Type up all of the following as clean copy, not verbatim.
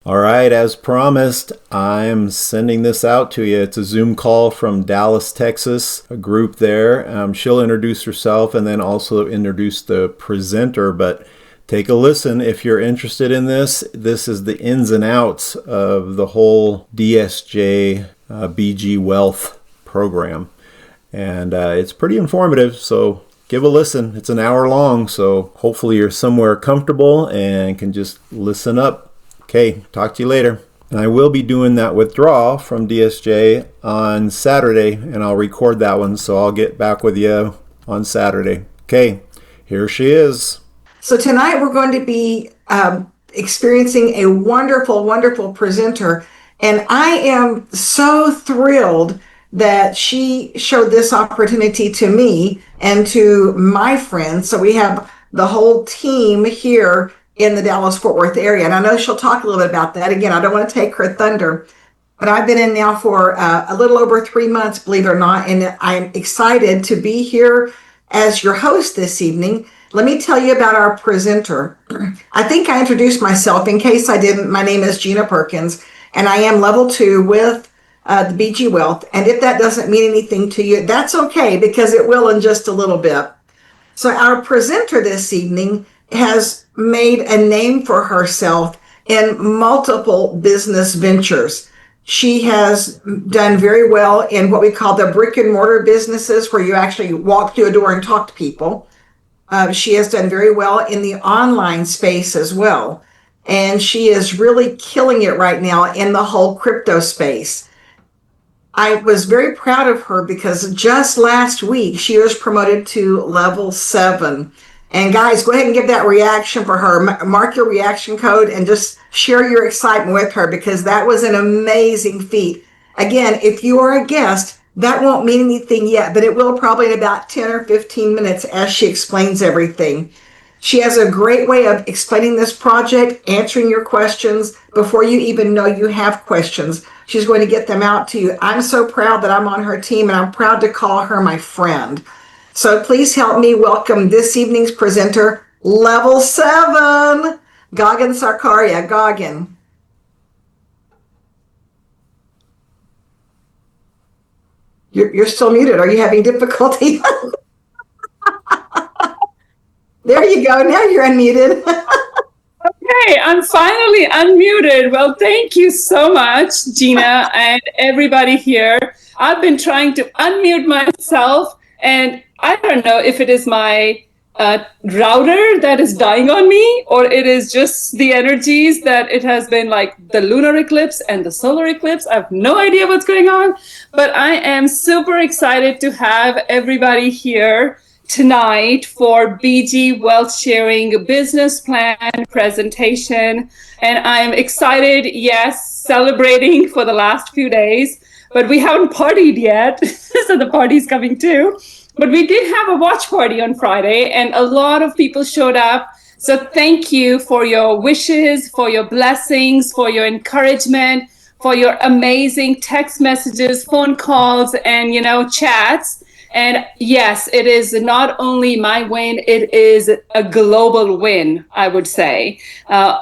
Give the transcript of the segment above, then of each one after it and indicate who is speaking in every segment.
Speaker 1: All right, as promised, I'm sending this out to you. It's a Zoom call from Dallas, Texas, a group there. She'll introduce herself and then also introduce the presenter, but take a listen if you're interested in this. This is the ins and outs of the whole DSJ BG Wealth program, and it's pretty informative, so give a listen. It's an hour long, so hopefully you're somewhere comfortable and can just listen up. Okay, talk to you later. And I will be doing that withdrawal from DSJ on Saturday, and I'll record that one, so I'll get back with you on Saturday. Okay, here she is.
Speaker 2: So tonight we're going to be experiencing a wonderful, wonderful presenter, and I am so thrilled that she showed this opportunity to me and to my friends. So we have the whole team here in the Dallas-Fort Worth area. And I know she'll talk a little bit about that. Again, I don't want to take her thunder, but I've been in now for a little over 3 months, believe it or not, and I'm excited to be here as your host this evening. Let me tell you about our presenter. I think I introduced myself. In case I didn't, my name is Gina Perkins, and I am level 2 with the BG Wealth. And if that doesn't mean anything to you, that's okay, because it will in just a little bit. So our presenter this evening has made a name for herself in multiple business ventures. She has done very well in what we call the brick and mortar businesses, where you actually walk through a door and talk to people. She has done very well in the online space as well. And she is really killing it right now in the whole crypto space. I was very proud of her because just last week she was promoted to level 7. And guys, go ahead and give that reaction for her. Mark your reaction code and just share your excitement with her, because that was an amazing feat. Again, if you are a guest, that won't mean anything yet, but it will probably in about 10 or 15 minutes as she explains everything. She has a great way of explaining this project, answering your questions before you even know you have questions. She's going to get them out to you. I'm so proud that I'm on her team, and I'm proud to call her my friend. So please help me welcome this evening's presenter, level 7, Gagan Sarkaria. Gagan. You're still muted. Are you having difficulty? There you go. Now you're unmuted.
Speaker 3: Okay, I'm finally unmuted. Well, thank you so much, Gina, and everybody here. I've been trying to unmute myself, and I don't know if it is my router that is dying on me, or it is just the energies that it has been like the lunar eclipse and the solar eclipse. I have no idea what's going on, but I am super excited to have everybody here tonight for BG Wealth Sharing Business Plan presentation. And I'm excited, yes, celebrating for the last few days, but we haven't partied yet, so the party's coming too. But we did have a watch party on Friday, and a lot of people showed up. So thank you for your wishes, for your blessings, for your encouragement, for your amazing text messages, phone calls, and, chats. And yes, it is not only my win, it is a global win, I would say.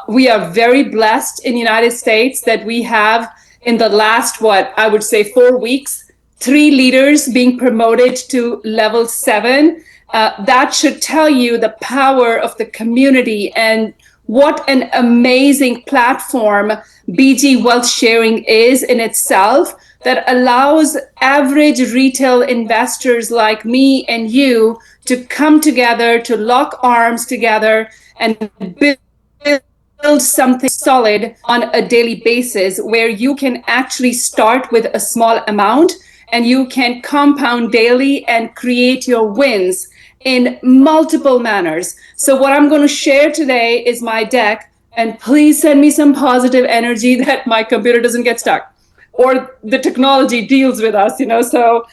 Speaker 3: We are very blessed in the United States that we have, in the last, 4 weeks, 3 leaders being promoted to level 7. That should tell you the power of the community and what an amazing platform BG Wealth Sharing is in itself, that allows average retail investors like me and you to come together, to lock arms together and build something solid on a daily basis, where you can actually start with a small amount and you can compound daily and create your wins in multiple manners. So what I'm going to share today is my deck, and please send me some positive energy that my computer doesn't get stuck or the technology deals with us, So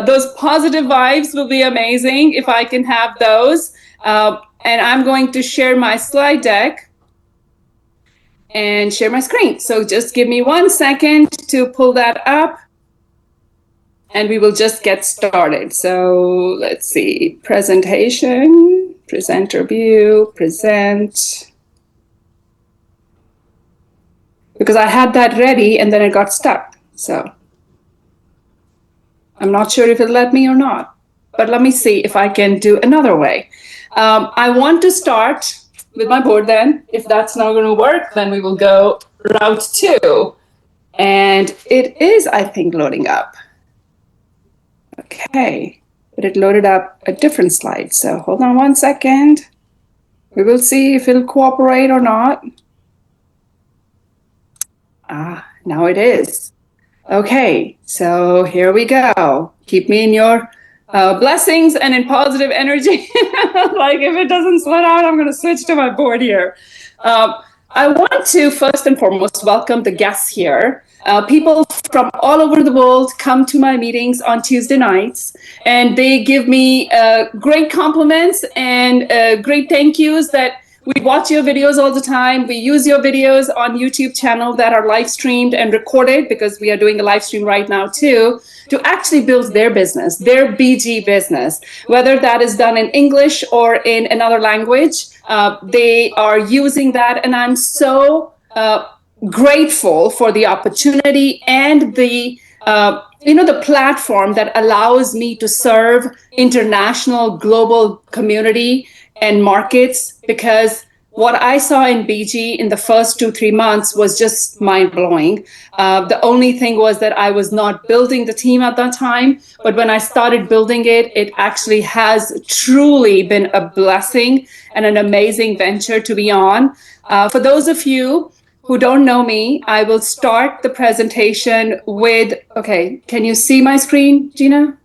Speaker 3: those positive vibes will be amazing if I can have those. And I'm going to share my slide deck and share my screen. So just give me 1 second to pull that up, and we will just get started. So let's see, presentation, presenter view, present. because I had that ready and then it got stuck. So I'm not sure if it'll let me or not, but let me see if I can do another way. I want to start with my board then. If that's not going to work, then we will go route 2. And it is, I think, loading up. Okay, but it loaded up a different slide. So hold on one second. We will see if it'll cooperate or not. Now it is. Okay, so here we go. Keep me in your blessings and in positive energy. Like if it doesn't sweat out, I'm going to switch to my board here. I want to first and foremost welcome the guests here. People from all over the world come to my meetings on Tuesday nights, and they give me great compliments and great thank yous that we watch your videos all the time. We use your videos on YouTube channel that are live streamed and recorded, because we are doing a live stream right now too, to actually build their business, their BG business, whether that is done in English or in another language. They are using that, and I'm so grateful for the opportunity and the the platform that allows me to serve international global community and markets, because what I saw in BG in the first 2-3 months was just mind-blowing. The only thing was that I was not building the team at that time, but when I started building it, it actually has truly been a blessing and an amazing venture to be on. For those of you who don't know me, I will start the presentation with, okay, can you see my screen, Gina?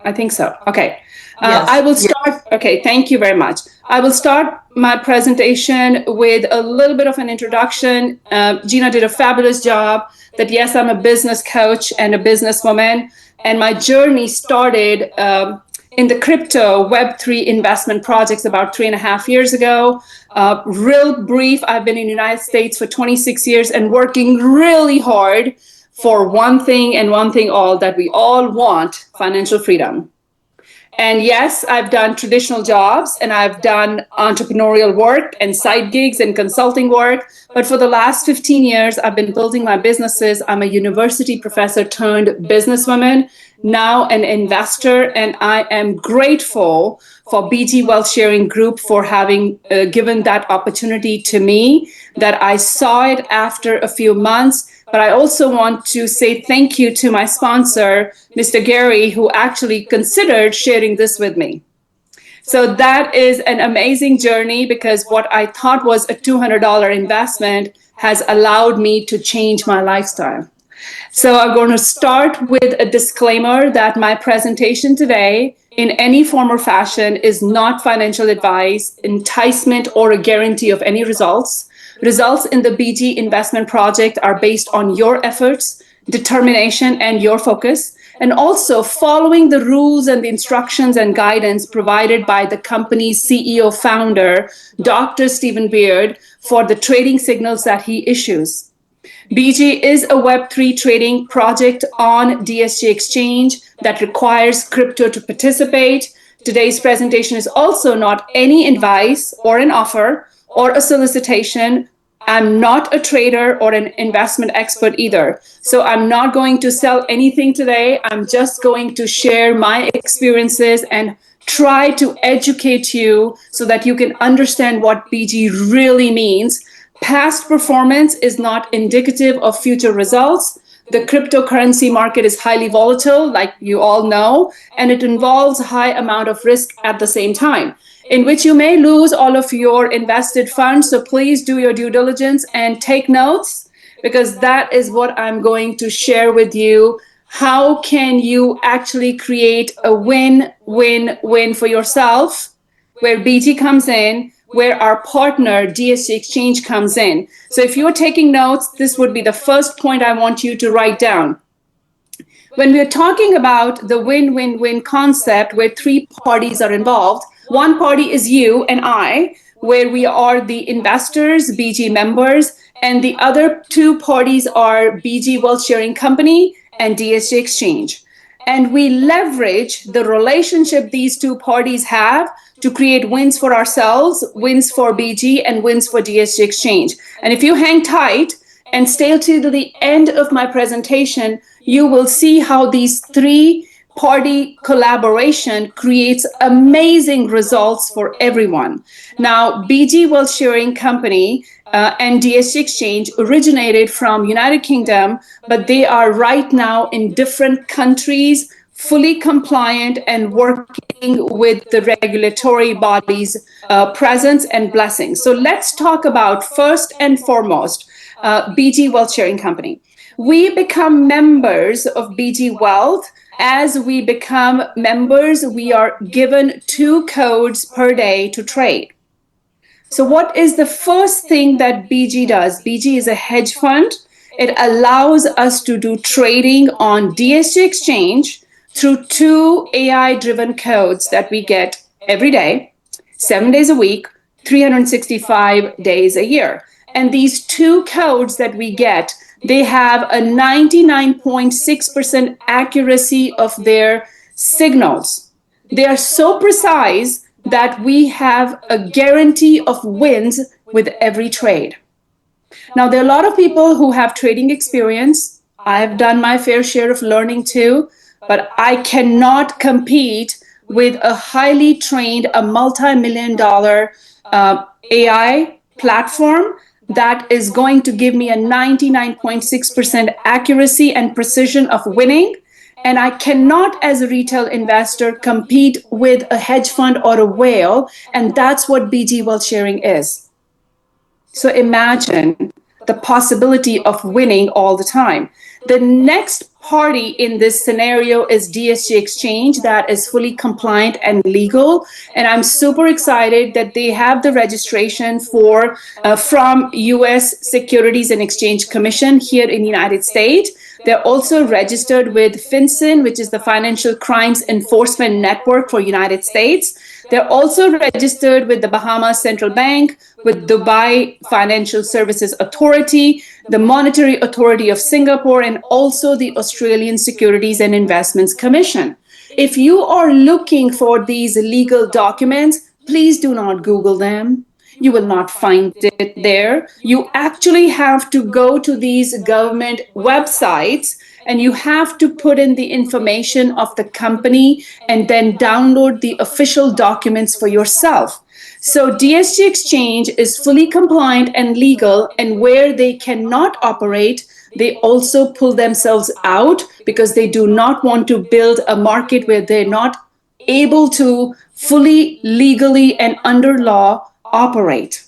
Speaker 3: I think so. Okay.
Speaker 2: Yes.
Speaker 3: I will start. Okay, thank you very much. I will start my presentation with a little bit of an introduction. Gina did a fabulous job. That yes, I'm a business coach and a businesswoman, and my journey started in the crypto Web3 investment projects about 3.5 years ago. Real brief, I've been in the United States for 26 years and working really hard for one thing and one thing all, that we all want: financial freedom. And yes, I've done traditional jobs and I've done entrepreneurial work and side gigs and consulting work. But for the last 15 years, I've been building my businesses. I'm a university professor turned businesswoman, now an investor. And I am grateful for BG Wealth Sharing Group for having given that opportunity to me, that I saw it after a few months. But I also want to say thank you to my sponsor, Mr. Gary, who actually considered sharing this with me. So that is an amazing journey, because what I thought was a $200 investment has allowed me to change my lifestyle. So I'm going to start with a disclaimer that my presentation today, in any form or fashion, is not financial advice, enticement, or a guarantee of any results. Results in the BG investment project are based on your efforts, determination, and your focus, and also following the rules and the instructions and guidance provided by the company's CEO founder, Dr. Stephen Beard, for the trading signals that he issues. BG is a Web3 trading project on DSJ exchange that requires crypto to participate. Today's presentation is also not any advice or an offer or a solicitation. I'm not a trader or an investment expert either. So I'm not going to sell anything today. I'm just going to share my experiences and try to educate you so that you can understand what BG really means. Past performance is not indicative of future results. The cryptocurrency market is highly volatile, like you all know, and it involves a high amount of risk at the same time, in which you may lose all of your invested funds. So please do your due diligence and take notes, because that is what I'm going to share with you. How can you actually create a win-win-win for yourself, where BG comes in, where our partner DSJ Exchange comes in. So if you're taking notes, this would be the first point I want you to write down. When we're talking about the win-win-win concept, where 3 parties are involved, one party is you and I, where we are the investors, BG members, and the other 2 parties are BG Wealth Sharing Company and DSJ Exchange. And we leverage the relationship these 2 parties have to create wins for ourselves, wins for BG, and wins for DSJ Exchange. And if you hang tight and stay till the end of my presentation, you will see how these three-party collaboration creates amazing results for everyone. Now, BG Wealth Sharing Company and DSJ Exchange originated from United Kingdom, but they are right now in different countries, fully compliant and working with the regulatory bodies' presence and blessings. So let's talk about first and foremost, BG Wealth Sharing Company. We become members of BG Wealth. As we become members, we are given 2 codes per day to trade. So what is the first thing that BG does? BG is a hedge fund. It allows us to do trading on DSJ Exchange through 2 AI-driven codes that we get every day, 7 days a week, 365 days a year. And these 2 codes that we get, they have a 99.6% accuracy of their signals. They are so precise that we have a guarantee of wins with every trade. Now, there are a lot of people who have trading experience. I've done my fair share of learning too, but I cannot compete with a highly trained, a multi-million-dollar AI platform that is going to give me a 99.6% accuracy and precision of winning. And I cannot, as a retail investor, compete with a hedge fund or a whale. And that's what BG Wealth Sharing is. So imagine the possibility of winning all the time. The next party in this scenario is DSJ Exchange, that is fully compliant and legal. And I'm super excited that they have the registration from US Securities and Exchange Commission here in the United States. They're also registered with FinCEN, which is the Financial Crimes Enforcement Network for United States. They're also registered with the Bahamas Central Bank, with Dubai Financial Services Authority, the Monetary Authority of Singapore, and also the Australian Securities and Investments Commission. If you are looking for these legal documents, please do not Google them. You will not find it there. You actually have to go to these government websites and you have to put in the information of the company and then download the official documents for yourself. So DSJ Exchange is fully compliant and legal, and where they cannot operate, they also pull themselves out because they do not want to build a market where they're not able to fully, legally, and under law operate.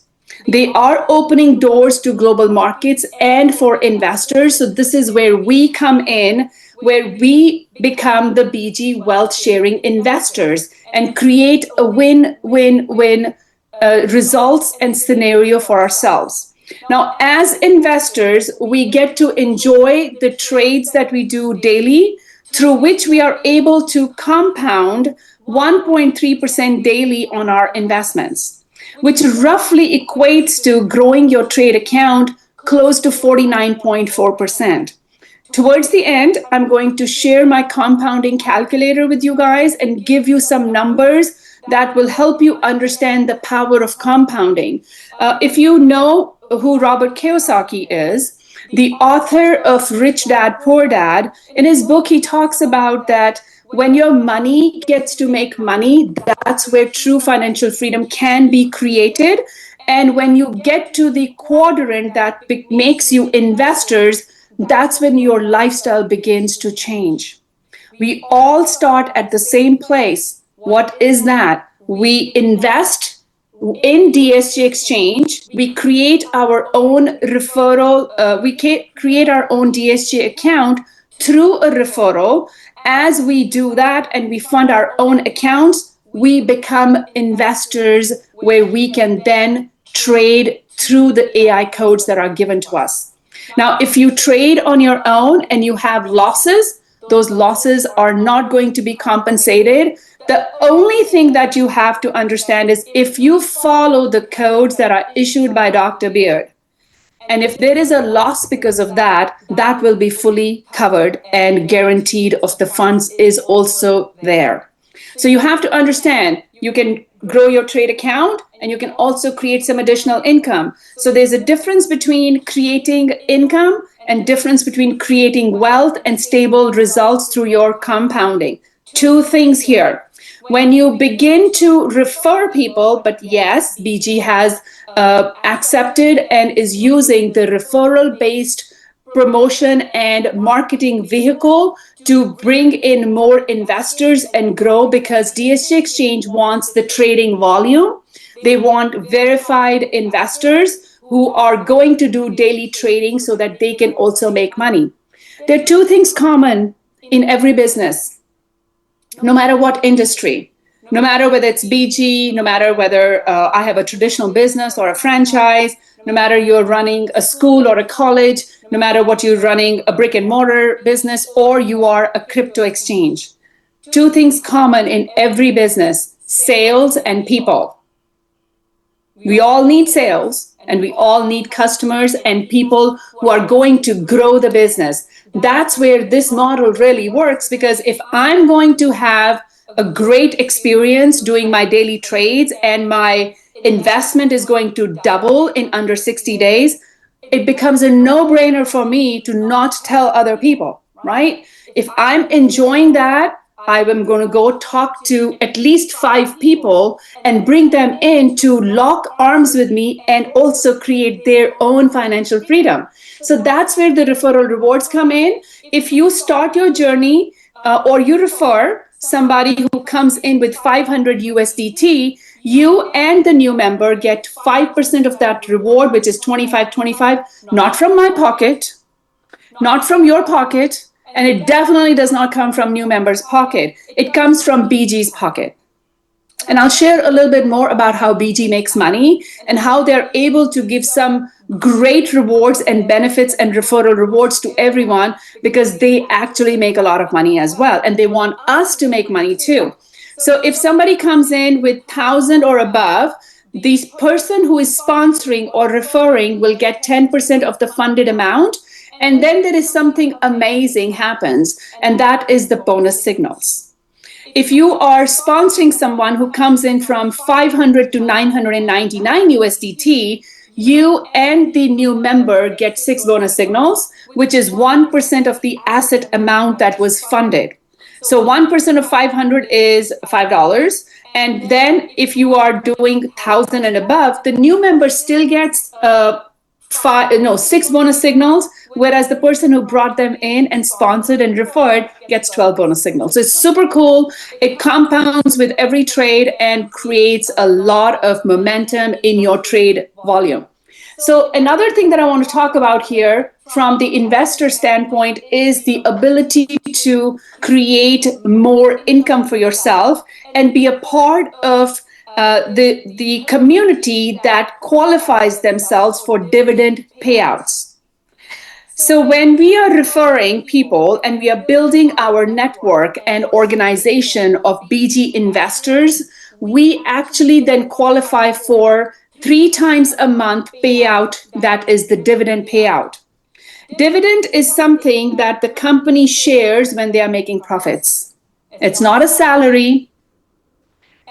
Speaker 3: They are opening doors to global markets and for investors. So this is where we come in, where we become the BG Wealth Sharing investors and create a win-win-win results and scenario for ourselves. Now, as investors, we get to enjoy the trades that we do daily, through which we are able to compound 1.3% daily on our investments, which roughly equates to growing your trade account close to 49.4%. Towards the end, I'm going to share my compounding calculator with you guys and give you some numbers that will help you understand the power of compounding. If you know who Robert Kiyosaki is, the author of Rich Dad, Poor Dad, in his book, he talks about that when your money gets to make money, that's where true financial freedom can be created. And when you get to the quadrant that makes you investors, that's when your lifestyle begins to change. We all start at the same place. What is that? We invest in DSJ Exchange. We create our own referral. We create our own DSJ account through a referral. As we do that and we fund our own accounts, we become investors where we can then trade through the AI codes that are given to us. Now, if you trade on your own and you have losses, those losses are not going to be compensated. The only thing that you have to understand is if you follow the codes that are issued by Dr. Beard, and if there is a loss because of that, that will be fully covered and guaranteed of the funds is also there. So you have to understand, you can grow your trade account, and you can also create some additional income. So there's a difference between creating income and difference between creating wealth and stable results through your compounding. Two things here. When you begin to refer people, but yes, BG has accepted and is using the referral based promotion and marketing vehicle to bring in more investors and grow, because DSJ Exchange wants the trading volume. They want verified investors who are going to do daily trading so that they can also make money. There are two things common in every business, no matter what industry. No matter whether it's BG, no matter whether I have a traditional business or a franchise, no matter you're running a school or a college, no matter what you're running a brick and mortar business or you are a crypto exchange. Two things common in every business: sales and people. We all need sales and we all need customers and people who are going to grow the business. That's where this model really works, because if I'm going to have a great experience doing my daily trades and my investment is going to double in under 60 days, it becomes a no-brainer for me to not tell other people, right? If I'm enjoying that, I am going to go talk to at least 5 people and bring them in to lock arms with me and also create their own financial freedom. So that's where the referral rewards come in. If you start your journey or you refer somebody who comes in with 500 USDT, you and the new member get 5% of that reward, which is 25, not from my pocket, not from your pocket, and it definitely does not come from new members' pocket. It comes from BG's pocket. And I'll share a little bit more about how BG makes money and how they're able to give some great rewards and benefits and referral rewards to everyone, because they actually make a lot of money as well. And they want us to make money too. So if somebody comes in with 1,000 or above, the person who is sponsoring or referring will get 10% of the funded amount. And then there is something amazing happens, and that is the bonus signals. If you are sponsoring someone who comes in from 500 to 999 USDT, you and the new member get 6 bonus signals, which is 1% of the asset amount that was funded. So 1% of 500 is $5. And then if you are doing 1,000 and above, the new member still gets 6 bonus signals, whereas the person who brought them in and sponsored and referred gets 12 bonus signals. So it's super cool. It compounds with every trade and creates a lot of momentum in your trade volume. So another thing that I want to talk about here from the investor standpoint is the ability to create more income for yourself and be a part of the community that qualifies themselves for dividend payouts. So when we are referring people and we are building our network and organization of BG investors, we actually then qualify for 3 times a month payout, that is the dividend payout. Dividend is something that the company shares when they are making profits. It's not a salary,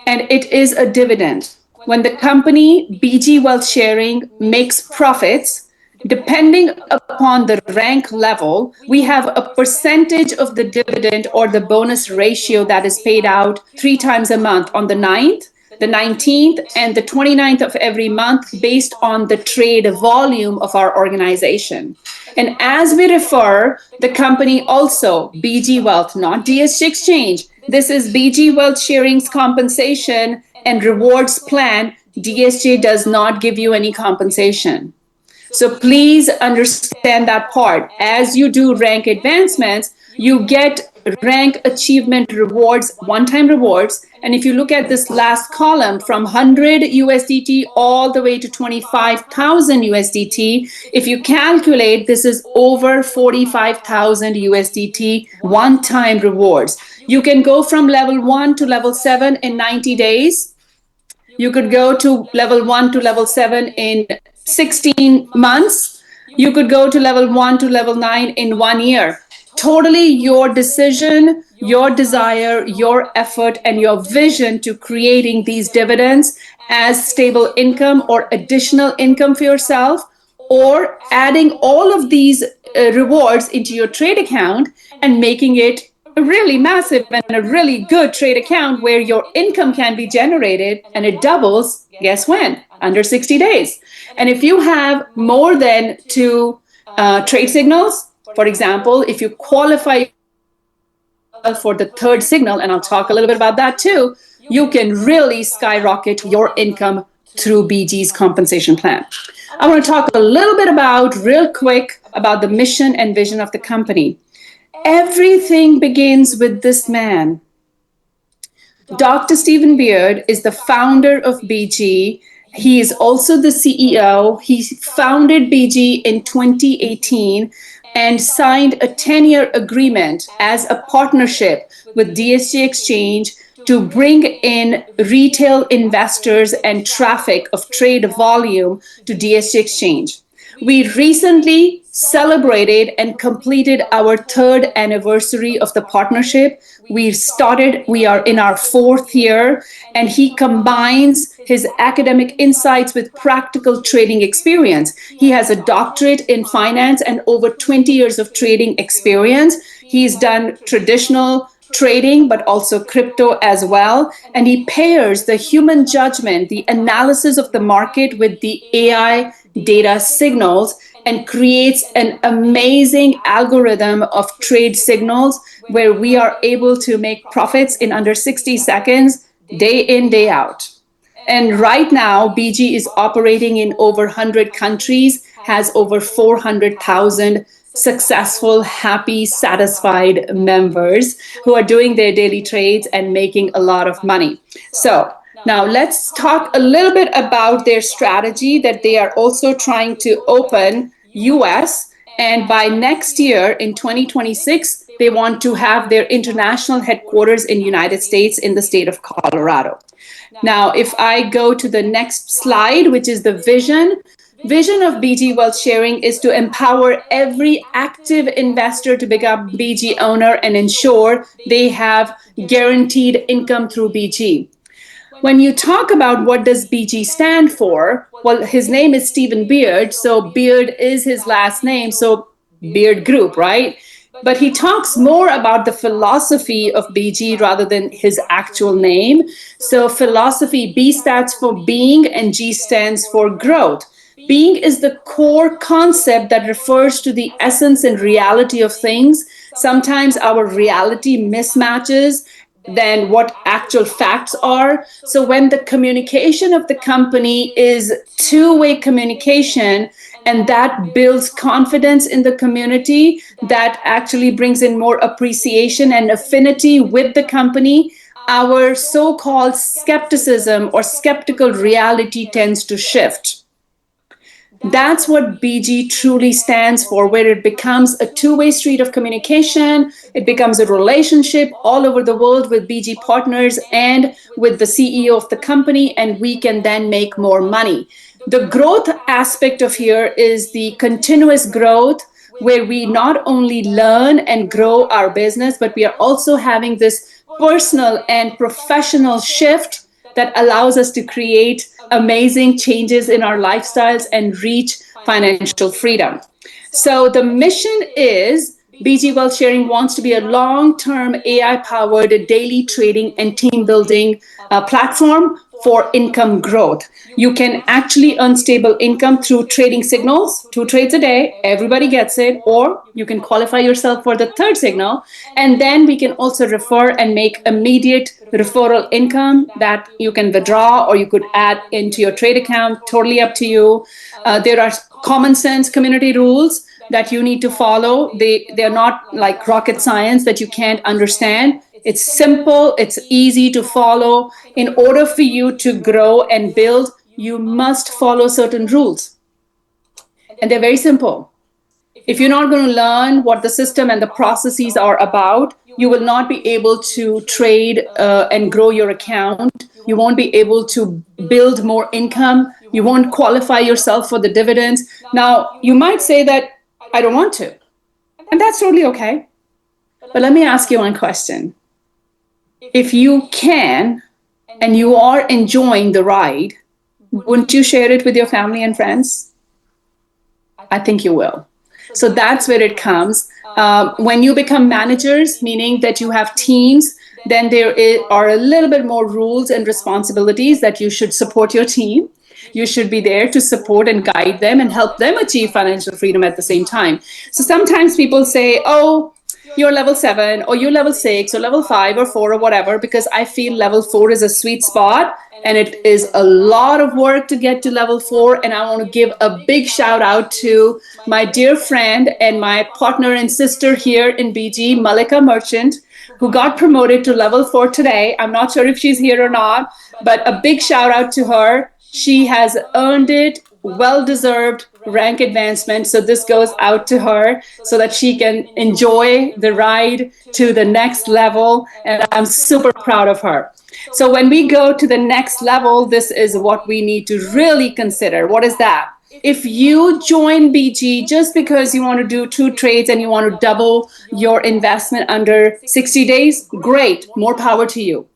Speaker 3: and it is a dividend. When the company, BG Wealth Sharing, makes profits, depending upon the rank level, we have a percentage of the dividend or the bonus ratio that is paid out 3 times a month, on the 9th, the 19th, and the 29th of every month, based on the trade volume of our organization. And as we refer, the company also, BG Wealth, not DSJ Exchange, this is BG Wealth Sharing's compensation and rewards plan. DSJ does not give you any compensation. So please understand that part. As you do rank advancements, you get rank achievement rewards, one-time rewards. And if you look at this last column, from 100 USDT all the way to 25,000 USDT, if you calculate, this is over 45,000 USDT one-time rewards. You can go from level 1 to level 7 in 90 days. You could go to level 1 to level 7 in 16 months. You could go to level 1 to level 9 in 1 year. Totally your decision, your desire, your effort, and your vision to creating these dividends as stable income or additional income for yourself, or adding all of these rewards into your trade account and making it a really massive and a really good trade account where your income can be generated and it doubles, guess when? Under 60 days. And if you have more than two trade signals, for example, if you qualify for the third signal, and I'll talk a little bit about that too, you can really skyrocket your income through BG's compensation plan. I want to talk a little bit real quick, about the mission and vision of the company. Everything begins with this man. Dr. Stephen Beard is the founder of BG. He is also the CEO. He founded BG in 2018 and signed a 10-year agreement as a partnership with DSJ Exchange to bring in retail investors and traffic of trade volume to DSJ Exchange. We recently celebrated and completed our third anniversary of the partnership. We are in our fourth year, and he combines his academic insights with practical trading experience. He has a doctorate in finance and over 20 years of trading experience. He's done traditional trading, but also crypto as well. And he pairs the human judgment, the analysis of the market with the AI data signals and creates an amazing algorithm of trade signals where we are able to make profits in under 60 seconds, day in, day out. And right now, BG is operating in over 100 countries, has over 400,000 successful, happy, satisfied members who are doing their daily trades and making a lot of money. So now let's talk a little bit about their strategy that they are also trying to open US. And by next year in 2026, they want to have their international headquarters in the United States in the state of Colorado. Now, if I go to the next slide, which is the vision of BG Wealth Sharing is to empower every active investor to become BG owner and ensure they have guaranteed income through BG. When you talk about what does BG stand for, well, his name is Stephen Beard, so Beard is his last name, so Beard Group, right? But he talks more about the philosophy of BG rather than his actual name. So philosophy, B stands for being and G stands for growth. Being is the core concept that refers to the essence and reality of things. Sometimes our reality mismatches than what actual facts are. So when the communication of the company is two-way communication, and that builds confidence in the community, that actually brings in more appreciation and affinity with the company, our so-called skepticism or skeptical reality tends to shift. That's what BG truly stands for, where it becomes a two-way street of communication. It becomes a relationship all over the world with BG partners and with the CEO of the company, and we can then make more money. The growth aspect of here is the continuous growth, where we not only learn and grow our business, but we are also having this personal and professional shift that allows us to create amazing changes in our lifestyles and reach financial freedom. So the mission is BG Wealth Sharing wants to be a long-term AI-powered daily trading and team building platform for income growth. You can actually earn stable income through trading signals, 2 trades a day, everybody gets it, or you can qualify yourself for the third signal. And then we can also refer and make immediate referral income that you can withdraw or you could add into your trade account, totally up to you. There are common sense community rules that you need to follow. They're not like rocket science that you can't understand. It's simple, it's easy to follow. In order for you to grow and build, you must follow certain rules. And they're very simple. If you're not going to learn what the system and the processes are about, you will not be able to trade and grow your account. You won't be able to build more income. You won't qualify yourself for the dividends. Now, you might say that I don't want to, and that's totally okay. But let me ask you one question. If you can and you are enjoying the ride, wouldn't you share it with your family and friends? I think you will. So that's where it comes. When you become managers, meaning that you have teams, then are a little bit more rules and responsibilities that you should support your team. You should be there to support and guide them and help them achieve financial freedom at the same time. So sometimes people say, oh, you're level 7 or you're level 6 or level 5 or 4 or whatever, because I feel level 4 is a sweet spot and it is a lot of work to get to level 4. And I want to give a big shout out to my dear friend and my partner and sister here in BG, Malika Merchant, who got promoted to level 4 today. I'm not sure if she's here or not, but a big shout out to her. She has earned it, well-deserved rank advancement. So this goes out to her so that she can enjoy the ride to the next level. And I'm super proud of her. So when we go to the next level, this is what we need to really consider. What is that? If you join BG just because you want to do 2 trades and you want to double your investment under 60 days, great, more power to you.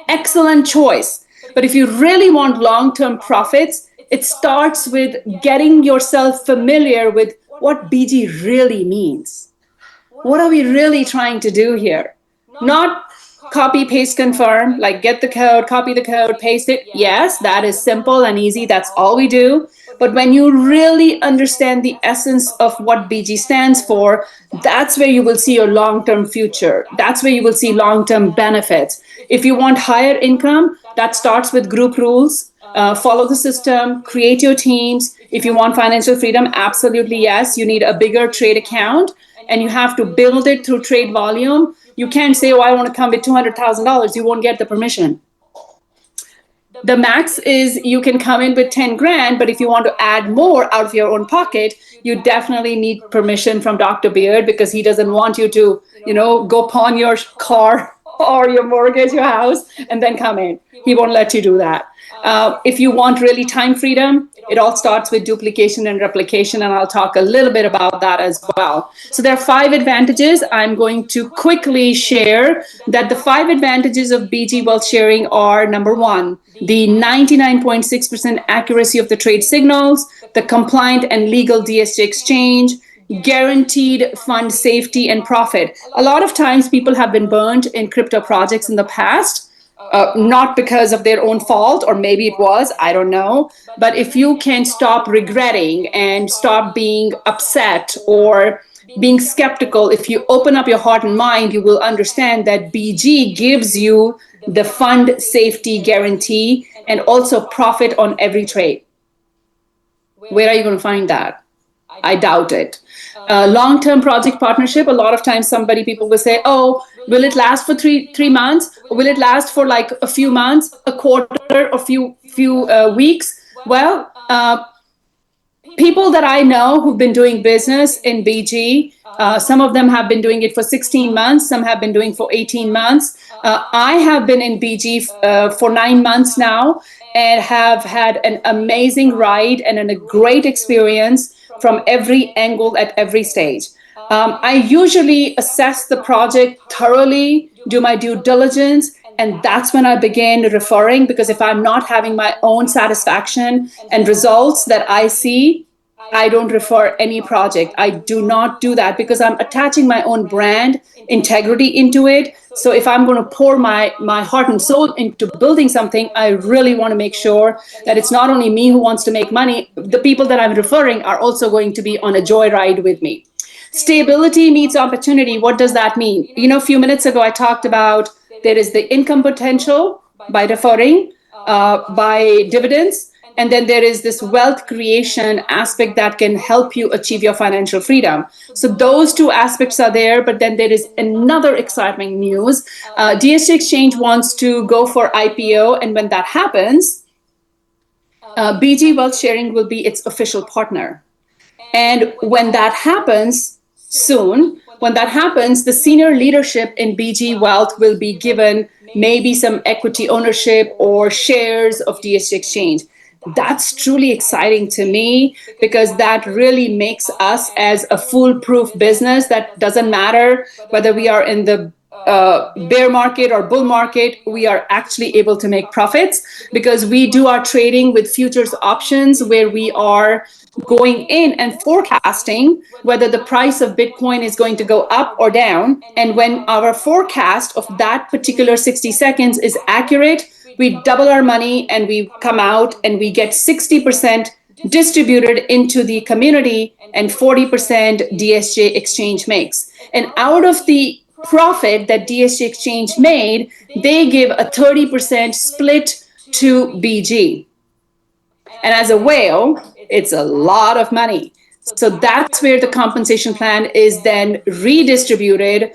Speaker 3: Excellent choice. But if you really want long-term profits, it starts with getting yourself familiar with what BG really means. What are we really trying to do here? Not copy, paste, confirm, like get the code, copy the code, paste it. Yes, that is simple and easy. That's all we do. But when you really understand the essence of what BG stands for, that's where you will see your long-term future. That's where you will see long-term benefits. If you want higher income, that starts with group rules. Follow the system, create your teams. If you want financial freedom, absolutely yes. You need a bigger trade account and you have to build it through trade volume. You can't say, oh, I want to come with $200,000. You won't get the permission. The max is you can come in with 10 grand, but if you want to add more out of your own pocket, you definitely need permission from Dr. Beard because he doesn't want you to, go pawn your car or your mortgage, your house, and then come in. He won't let you do that. If you want really time freedom, it all starts with duplication and replication, and I'll talk a little bit about that as well. So there are 5 advantages. I'm going to quickly share that the 5 advantages of BG wealth sharing are: number 1, the 99.6% accuracy of the trade signals, the compliant and legal DSJ exchange, guaranteed fund safety and profit. A lot of times people have been burned in crypto projects in the past. Not because of their own fault, or maybe it was, I don't know. But if you can stop regretting and stop being upset or being skeptical, if you open up your heart and mind, you will understand that BG gives you the fund safety guarantee and also profit on every trade. Where are you going to find that? I doubt it. Long-term project partnership, a lot of times people will say, oh, will it last for three months? Or will it last for like a few months, a quarter, a few weeks? Well, people that I know who've been doing business in BG, some of them have been doing it for 16 months. Some have been doing for 18 months. I have been in BG for 9 months now and have had an amazing ride and a great experience from every angle at every stage. I usually assess the project thoroughly, do my due diligence, and that's when I begin referring, because if I'm not having my own satisfaction and results that I see, I don't refer any project. I do not do that because I'm attaching my own brand integrity into it. So if I'm going to pour my heart and soul into building something, I really want to make sure that it's not only me who wants to make money. The people that I'm referring are also going to be on a joyride with me. Stability meets opportunity. What does that mean? A few minutes ago, I talked about there is the income potential by referring, by dividends. And then there is this wealth creation aspect that can help you achieve your financial freedom. So those 2 aspects are there. But then there is another exciting news. DSJ Exchange wants to go for IPO. And when that happens, BG Wealth Sharing will be its official partner. And when that happens soon, the senior leadership in BG Wealth will be given maybe some equity ownership or shares of DSJ Exchange. that's truly exciting to me, because that really makes us as a foolproof business. That doesn't matter whether we are in the bear market or bull market, we are actually able to make profits, because we do our trading with futures options, where we are going in and forecasting whether the price of Bitcoin is going to go up or down. And when our forecast of that particular 60 seconds is accurate, we double our money and we come out and we get 60% distributed into the community and 40% DSJ exchange makes. And out of the profit that DSJ exchange made, they give a 30% split to BG. And as a whale, it's a lot of money. So that's where the compensation plan is then redistributed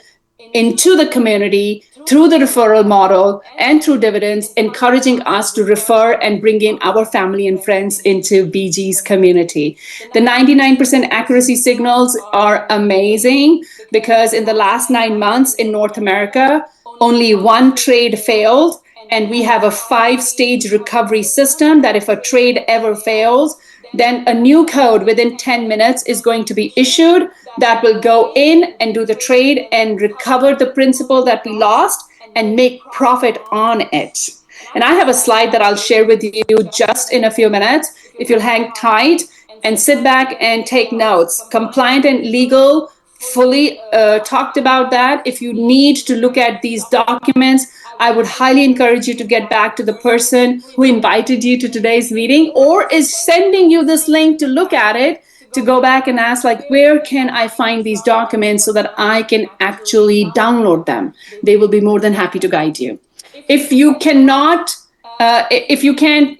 Speaker 3: into the community through the referral model and through dividends, encouraging us to refer and bring in our family and friends into BG's community. The 99% accuracy signals are amazing, because in the last 9 months in North America, only one trade failed. And we have a 5-stage recovery system that if a trade ever fails, then a new code within 10 minutes is going to be issued that will go in and do the trade and recover the principal that we lost and make profit on it. And I have a slide that I'll share with you just in a few minutes. If you'll hang tight and sit back and take notes. Compliant and legal fully talked about that. If you need to look at these documents, I would highly encourage you to get back to the person who invited you to today's meeting or is sending you this link to look at it, to go back and ask, like, where can I find these documents so that I can actually download them? They will be more than happy to guide you. If you cannot, if you can't,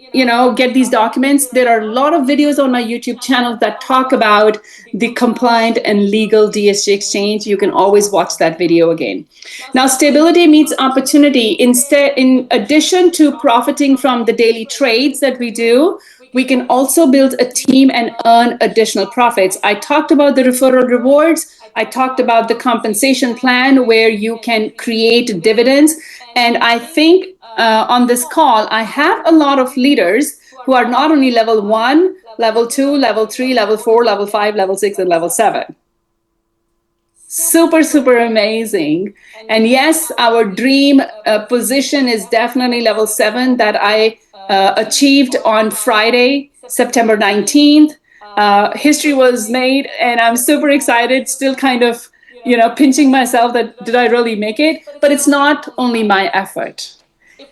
Speaker 3: get these documents, there are a lot of videos on my YouTube channel that talk about the compliant and legal DSJ exchange. You can always watch that video again. Now, stability meets opportunity. In addition to profiting from the daily trades that we do, we can also build a team and earn additional profits. I talked about the referral rewards. I talked about the compensation plan where you can create dividends. And I think on this call, I have a lot of leaders who are not only level 1, level 2, level 3, level 4, level 5, level 6, and level 7. Super, super amazing. And yes, our dream position is definitely level 7 that I achieved on Friday, September 19th. History was made, and I'm super excited, still kind of, pinching myself that did I really make it? But it's not only my effort.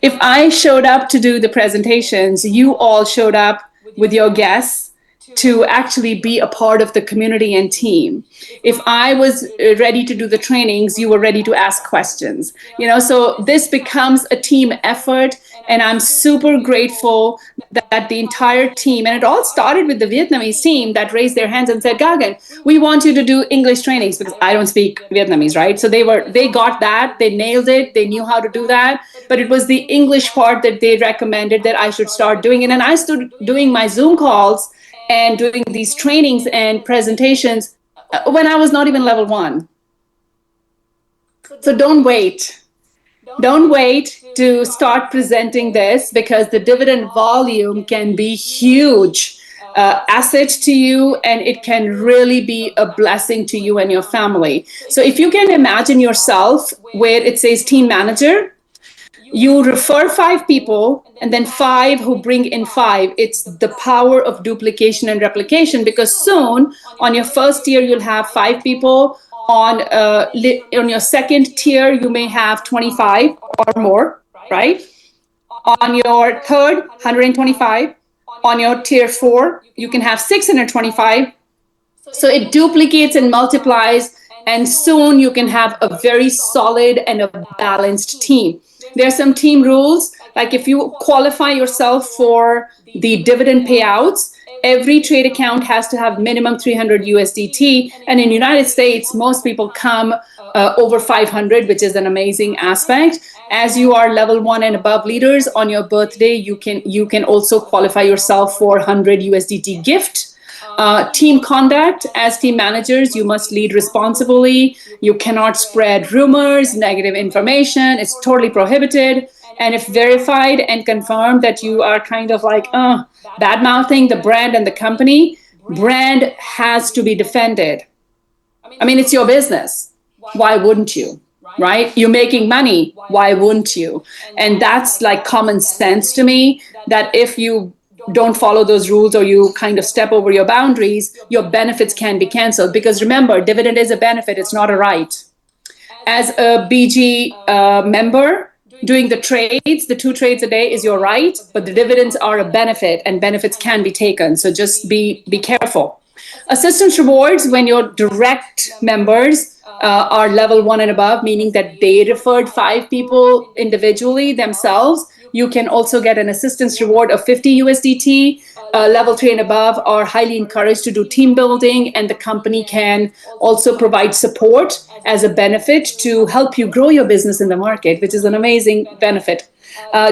Speaker 3: If I showed up to do the presentations, you all showed up with your guests to actually be a part of the community and team. If I was ready to do the trainings, you were ready to ask questions. So this becomes a team effort, and I'm super grateful that the entire team, and it all started with the Vietnamese team that raised their hands and said, Gagan, we want you to do English trainings, because I don't speak Vietnamese, right? So they got that, they nailed it, they knew how to do that, but it was the English part that they recommended that I should start doing. And then I started doing my Zoom calls and doing these trainings and presentations when I was not even level 1. So don't wait. Don't wait to start presenting this, because the dividend volume can be huge asset to you, and it can really be a blessing to you and your family. So if you can imagine yourself where it says team manager, you refer 5 people and then 5 who bring in 5. It's the power of duplication and replication, because soon on your first tier, you'll have 5 people. On your second tier, you may have 25 or more, right? On your third, 125. On your tier 4, you can have 625. So it duplicates and multiplies, and soon you can have a very solid and a balanced team. There are some team rules, like if you qualify yourself for the dividend payouts, every trade account has to have minimum 300 USDT. And in the United States, most people come over 500, which is an amazing aspect. As you are level 1 and above leaders, on your birthday, you can also qualify yourself for 100 USDT gift. Team conduct, as team managers, you must lead responsibly. You cannot spread rumors, negative information. It's totally prohibited. And if verified and confirmed that you are kind of like, bad mouthing the brand and the company, brand has to be defended. I mean, it's your business. Why wouldn't you? Right? You're making money. Why wouldn't you? And that's like common sense to me, that if you don't follow those rules or you kind of step over your boundaries, your benefits can be canceled. Because remember, dividend is a benefit. It's not a right. As a BG member, doing the trades, the 2 trades a day is your right, but the dividends are a benefit and benefits can be taken. So just be careful. Assistance rewards, when your direct members are level 1 and above, meaning that they referred 5 people individually themselves, you can also get an assistance reward of 50 USDT. Level 3 and above are highly encouraged to do team building, and the company can also provide support as a benefit to help you grow your business in the market, which is an amazing benefit.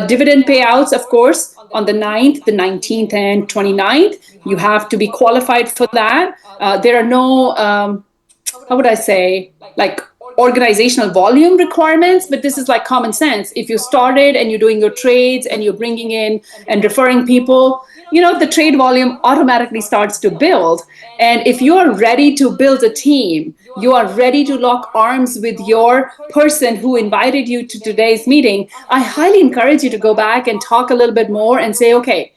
Speaker 3: Dividend payouts, of course, on the 9th, the 19th, and 29th. You have to be qualified for that. There are no, how would I say, like organizational volume requirements, but this is like common sense. If you started and you're doing your trades and you're bringing in and referring people, the trade volume automatically starts to build. And if you are ready to build a team, you are ready to lock arms with your person who invited you to today's meeting, I highly encourage you to go back and talk a little bit more and say, okay,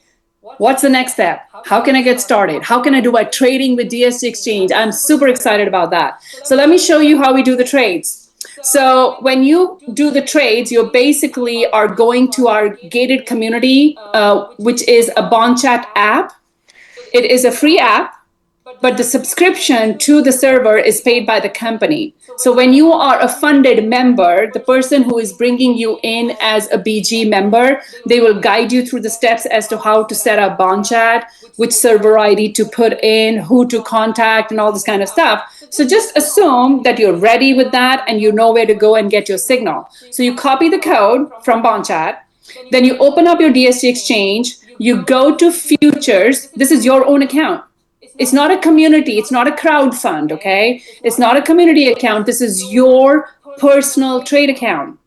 Speaker 3: what's the next step? How can I get started? How can I do my trading with DSJ Exchange? I'm super excited about that. So let me show you how we do the trades. So when you do the trades, you basically are going to our gated community, which is a bond chat app. It is a free app, but the subscription to the server is paid by the company. So when you are a funded member, the person who is bringing you in as a BG member, they will guide you through the steps as to how to set up bond chat, which server ID to put in, who to contact, and all this kind of stuff. So just assume that you're ready with that and you know where to go and get your signal. So you copy the code from bond chat, then you open up your DSJ Exchange, you go to futures. This is your own account. It's not a community. It's not a crowd fund, okay? It's not a community account. This is your personal trade account.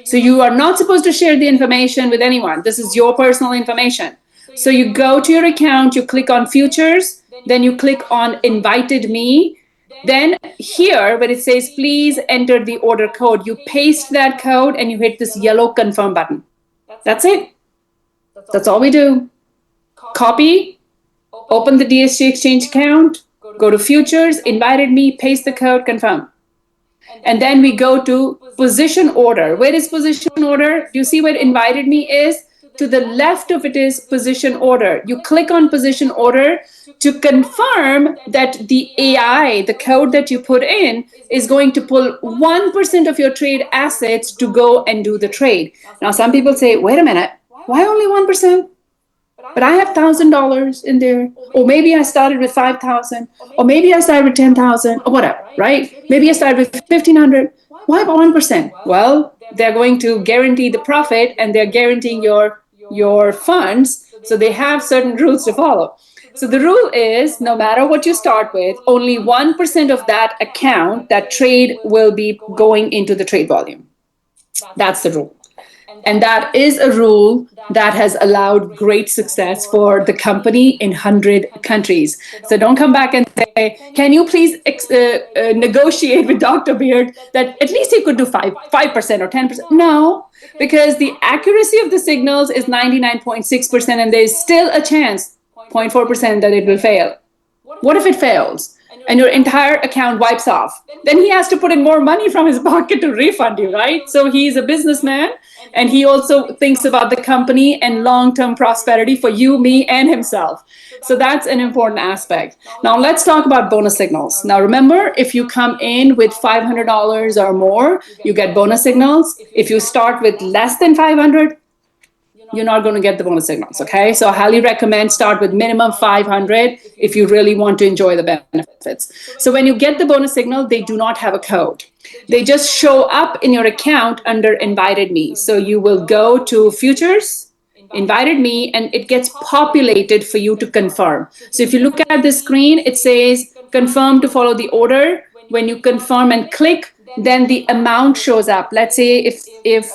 Speaker 3: So you are not supposed to share the information with anyone. This is your personal information. So you go to your account, you click on futures, then you click on invited me. Then here, where it says, please enter the order code, you paste that code and you hit this yellow confirm button. That's it. That's all we do. Copy. Open the DSJ Exchange account, go to futures, invited me, paste the code, confirm. And then we go to position order. Where is position order? Do you see where invited me is? To the left of it is position order. You click on position order to confirm that the AI, the code that you put in, is going to pull 1% of your trade assets to go and do the trade. Now, some people say, wait a minute, why only 1%? But I have $1,000 in there, or maybe I started with 5,000, or maybe I started with 10,000, or whatever, right? Maybe I started with 1,500. Why 1%? Well, they're going to guarantee the profit, and they're guaranteeing your funds, so they have certain rules to follow. So the rule is, no matter what you start with, only 1% of that account, that trade, will be going into the trade volume. That's the rule. And that is a rule that has allowed great success for the company in 100 countries. So don't come back and say, can you please negotiate with Dr. Beard that at least he could do 5% or 10%? No, because the accuracy of the signals is 99.6%, and there is still a chance, 0.4%, that it will fail. What if it fails and your entire account wipes off? Then he has to put in more money from his pocket to refund you, right? So he's a businessman, and he also thinks about the company and long-term prosperity for you, me, and himself. So that's an important aspect. Now let's talk about bonus signals. Now remember, if you come in with $500 or more, you get bonus signals. If you start with less than 500, you're not going to get the bonus signals, okay? So I highly recommend start with minimum 500 if you really want to enjoy the benefits. So when you get the bonus signal, they do not have a code. They just show up in your account under invited me. So you will go to futures, invited me, and it gets populated for you to confirm. So if you look at the screen, it says confirm to follow the order. When you confirm and click, then the amount shows up. Let's say if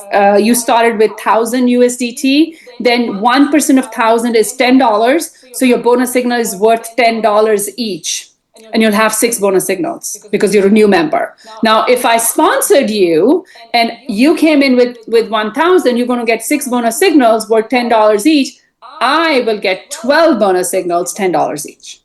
Speaker 3: you started with 1,000 USDT, then 1% of 1,000 is $10. So your bonus signal is worth $10 each. And you'll have 6 bonus signals because you're a new member. Now, if I sponsored you and you came in with 1,000, you're going to get 6 bonus signals worth $10 each. I will get 12 bonus signals, $10 each.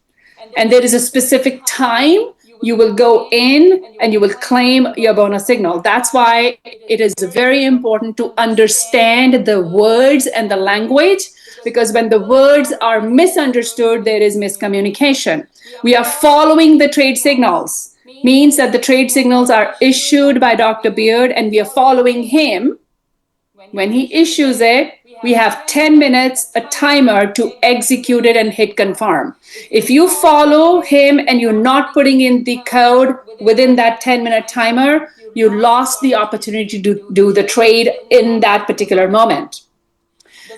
Speaker 3: And there is a specific time you will go in and you will claim your bonus signal. That's why it is very important to understand the words and the language, because when the words are misunderstood, there is miscommunication. We are following the trade signals, means that the trade signals are issued by Dr. Beard and we are following him. When he issues it, we have 10 minutes, a timer to execute it and hit confirm. If you follow him and you're not putting in the code within that 10-minute timer, you lost the opportunity to do the trade in that particular moment.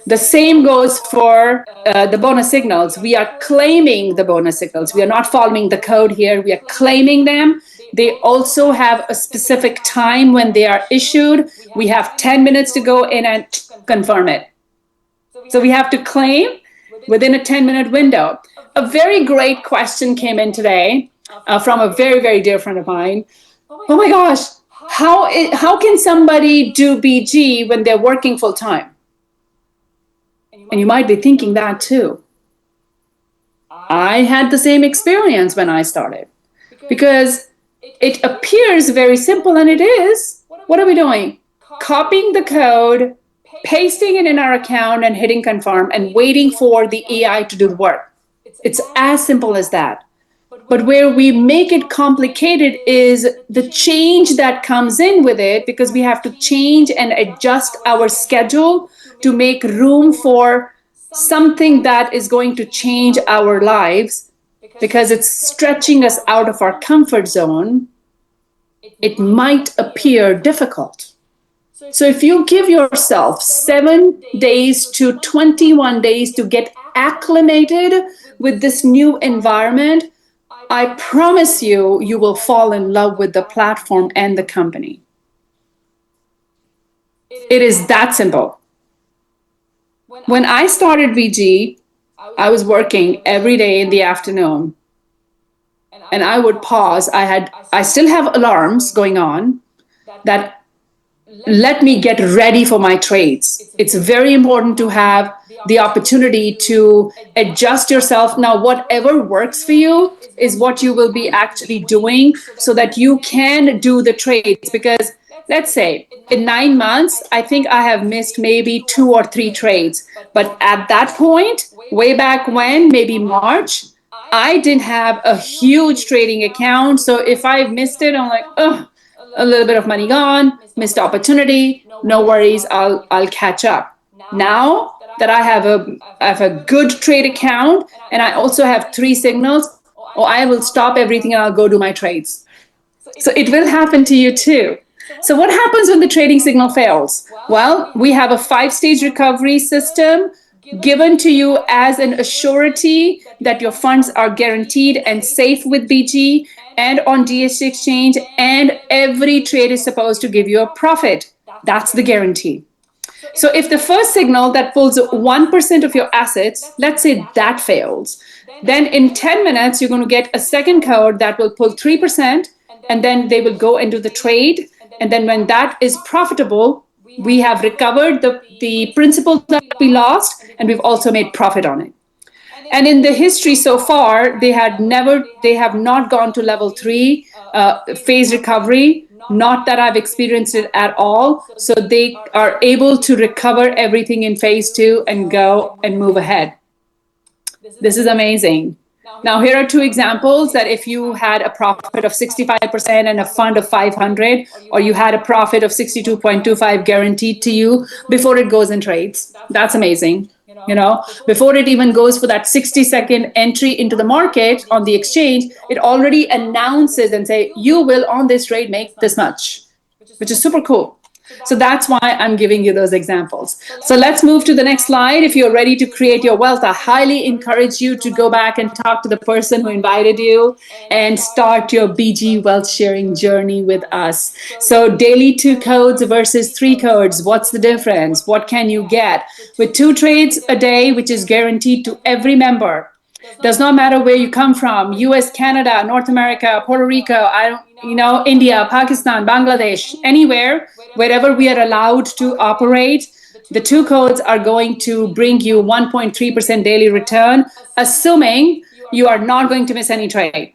Speaker 3: The same goes for the bonus signals. We are claiming the bonus signals. We are not following the code here. We are claiming them. They also have a specific time when they are issued. We have 10 minutes to go in and confirm it. So we have to claim within a 10-minute window. A very great question came in today from a very, very dear friend of mine. Oh my gosh, how can somebody do BG when they're working full time? And you might be thinking that too. I had the same experience when I started, because it appears very simple, and it is. What are we doing? Copying the code, pasting it in our account and hitting confirm and waiting for the AI to do the work. It's as simple as that. But where we make it complicated is the change that comes in with it, because we have to change and adjust our schedule to make room for something that is going to change our lives, because it's stretching us out of our comfort zone. It might appear difficult. So if you give yourself 7 days to 21 days to get acclimated with this new environment, I promise you, you will fall in love with the platform and the company. It is that simple. When I started VG, I was working every day in the afternoon, and I would pause. I still have alarms going on that let me get ready for my trades. It's very important to have the opportunity to adjust yourself. Now, whatever works for you is what you will be actually doing so that you can do the trades. Because let's say in 9 months, I think I have missed maybe 2 or 3 trades. But at that point, way back when, maybe March, I didn't have a huge trading account. So if I missed it, I'm like, oh, a little bit of money gone, missed opportunity, no worries, I'll catch up. Now that I have a good trade account and I also have 3 signals, I will stop everything and I'll go do my trades. So it will happen to you too. So what happens when the trading signal fails? Well, we have a 5-stage recovery system given to you as an assurity that your funds are guaranteed and safe with BG and on DSJ exchange, and every trade is supposed to give you a profit. That's the guarantee. So if the first signal that pulls 1% of your assets, let's say that fails, then in 10 minutes, you're going to get a second code that will pull 3%, and then they will go and do the trade. And then when that is profitable, we have recovered the principal that we lost, and we've also made profit on it. And in the history so far, they have not gone to level 3 phase recovery. Not that I've experienced it at all. So they are able to recover everything in phase 2 and go and move ahead. This is amazing. Now, here are 2 examples that if you had a profit of 65% and a fund of 500, or you had a profit of 62.25 guaranteed to you before it goes in trades, that's amazing. Before it even goes for that 60-second entry into the market on the exchange, it already announces and say, you will on this trade make this much, which is super cool. So that's why I'm giving you those examples. So let's move to the next slide. If you're ready to create your wealth, I highly encourage you to go back and talk to the person who invited you and start your BG wealth sharing journey with us. So daily 2 codes versus 3 codes. What's the difference? What can you get? With 2 trades a day, which is guaranteed to every member. Does not matter where you come from, US, Canada, North America, Puerto Rico, India, Pakistan, Bangladesh, anywhere, wherever we are allowed to operate, the 2 codes are going to bring you 1.3% daily return, assuming you are not going to miss any trade.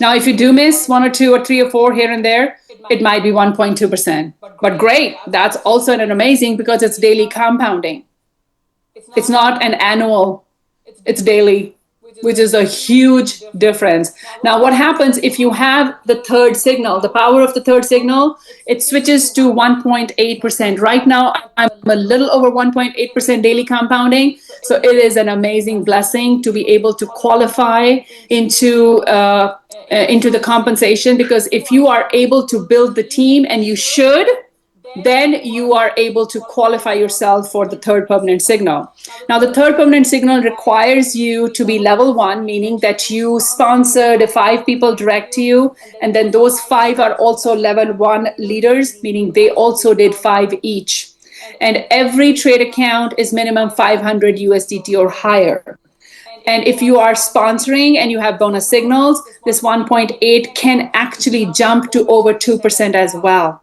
Speaker 3: Now, if you do miss 1 or 2 or 3 or 4 here and there, it might be 1.2%. But great, that's also an amazing because it's daily compounding. It's not an annual. It's daily, which is a huge difference. Now, what happens if you have the third signal, the power of the third signal, it switches to 1.8%. Right now, I'm a little over 1.8% daily compounding. So it is an amazing blessing to be able to qualify into the compensation, because if you are able to build the team, and you should, then you are able to qualify yourself for the third permanent signal. Now, the third permanent signal requires you to be level 1, meaning that you sponsored 5 people direct to you, and then those 5 are also level 1 leaders, meaning they also did 5 each. And every trade account is minimum 500 USDT or higher. And if you are sponsoring and you have bonus signals, this 1.8 can actually jump to over 2% as well.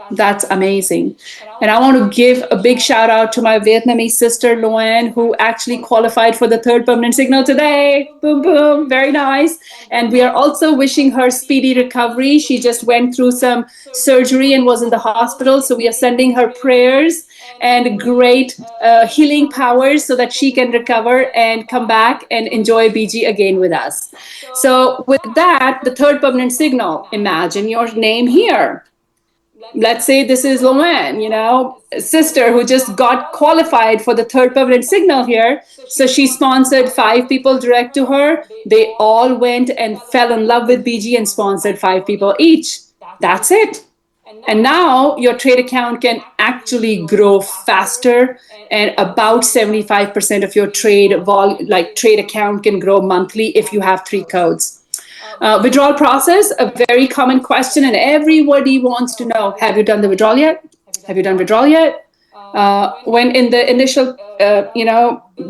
Speaker 3: That's amazing. And I want to give a big shout out to my Vietnamese sister, Luan, who actually qualified for the third permanent signal today. Boom, boom. Very nice. And we are also wishing her speedy recovery. She just went through some surgery and was in the hospital. So we are sending her prayers and great healing powers so that she can recover and come back and enjoy BG again with us. So with that, the third permanent signal, imagine your name here. Let's say this is Loan, sister who just got qualified for the third permanent signal here. So she sponsored 5 people direct to her. They all went and fell in love with BG and sponsored 5 people each. That's it. And now your trade account can actually grow faster, and about 75% of your trade account can grow monthly if you have 3 codes. Withdrawal process, a very common question, and everybody wants to know, have you done the withdrawal yet? Have you done withdrawal yet? When in the initial,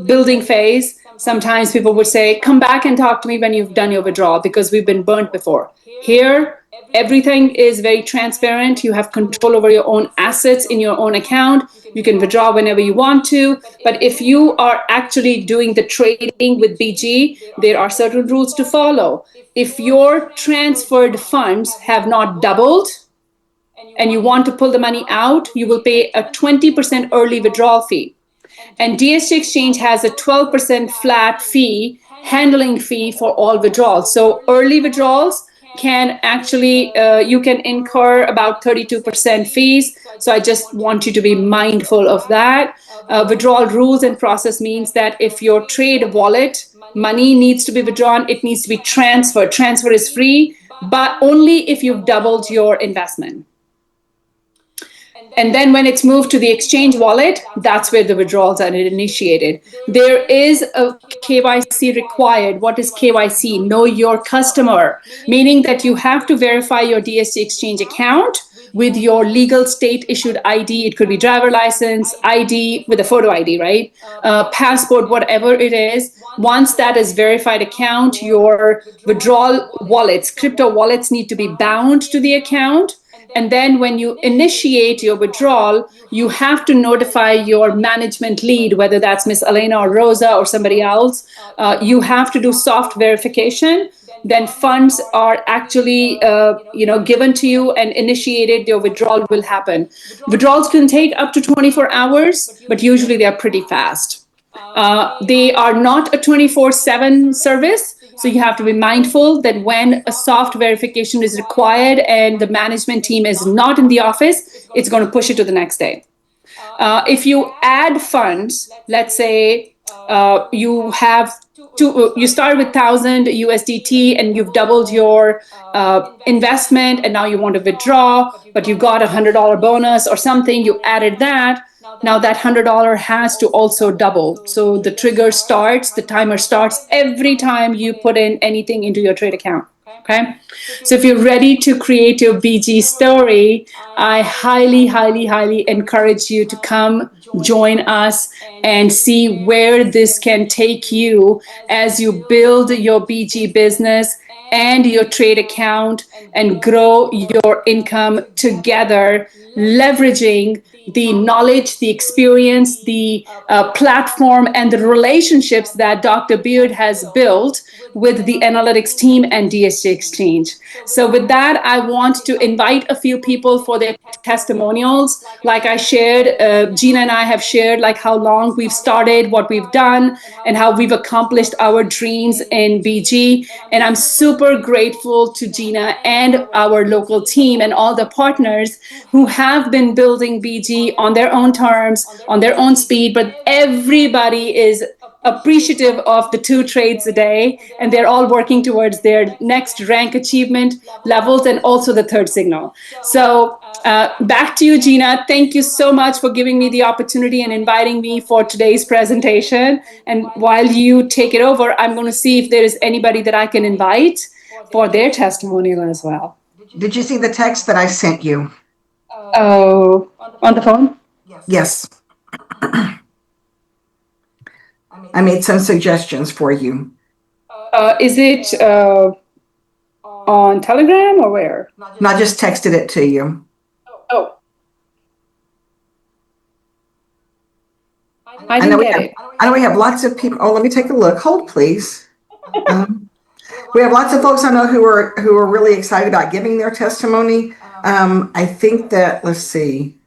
Speaker 3: building phase, sometimes people would say, come back and talk to me when you've done your withdrawal, because we've been burnt before. Here, everything is very transparent. You have control over your own assets in your own account. You can withdraw whenever you want to. But if you are actually doing the trading with BG, there are certain rules to follow. If your transferred funds have not doubled and you want to pull the money out, you will pay a 20% early withdrawal fee. And DSJ Exchange has a 12% flat fee, handling fee for all withdrawals. So early withdrawals can actually, you can incur about 32% fees. So I just want you to be mindful of that. Withdrawal rules and process means that if your trade wallet money needs to be withdrawn, it needs to be transferred. Transfer is free, but only if you've doubled your investment. And then when it's moved to the exchange wallet, that's where the withdrawals are initiated. There is a KYC required. What is KYC? Know your customer, meaning that you have to verify your DSJ Exchange account with your legal state issued ID. It could be driver license, ID with a photo ID, right? Passport, whatever it is. Once that is verified account, your withdrawal wallets, crypto wallets need to be bound to the account. And then when you initiate your withdrawal, you have to notify your management lead, whether that's Miss Elena or Rosa or somebody else. You have to do soft verification. Then funds are actually, given to you and initiated. Your withdrawal will happen. Withdrawals can take up to 24 hours, but usually they are pretty fast. They are not a 24/7 service. So you have to be mindful that when a soft verification is required and the management team is not in the office, it's going to push it to the next day. If you add funds, let's say you have you start with 1,000 USDT and you've doubled your investment, and now you want to withdraw, but you got $100 bonus or something, you added that. Now that $100 has to also double. So the trigger starts, the timer starts every time you put in anything into your trade account. Okay. So if you're ready to create your BG story, I highly, highly, highly encourage you to come join us and see where this can take you as you build your BG business and your trade account and grow your income together, leveraging the knowledge, the experience, the platform, and the relationships that Dr. Beard has built with the analytics team and DSJ Exchange. So with that, I want to invite a few people for their testimonials. Like I shared, Gina and I have shared like how long we've started, what we've done, and how we've accomplished our dreams in BG. And I'm super grateful to Gina and our local team and all the partners who have been building BG on their own terms, on their own speed, but everybody is appreciative of the 2 trades a day, and they're all working towards their next rank achievement levels and also the 3rd signal. So back to you, Gina. Thank you so much for giving me the opportunity and inviting me for today's presentation. And while you take it over, I'm going to see if there is anybody that I can invite for their testimonial as well.
Speaker 2: Did you see the text that I sent you?
Speaker 3: Oh, on the phone?
Speaker 2: Yes. I made some suggestions for you.
Speaker 3: Is it on Telegram or where?
Speaker 2: No, I just texted it to you.
Speaker 3: Oh. I didn't get it.
Speaker 2: I know we have lots of people. Oh, let me take a look. Hold, please. We have lots of folks I know who are really excited about giving their testimony. I think that, let's see.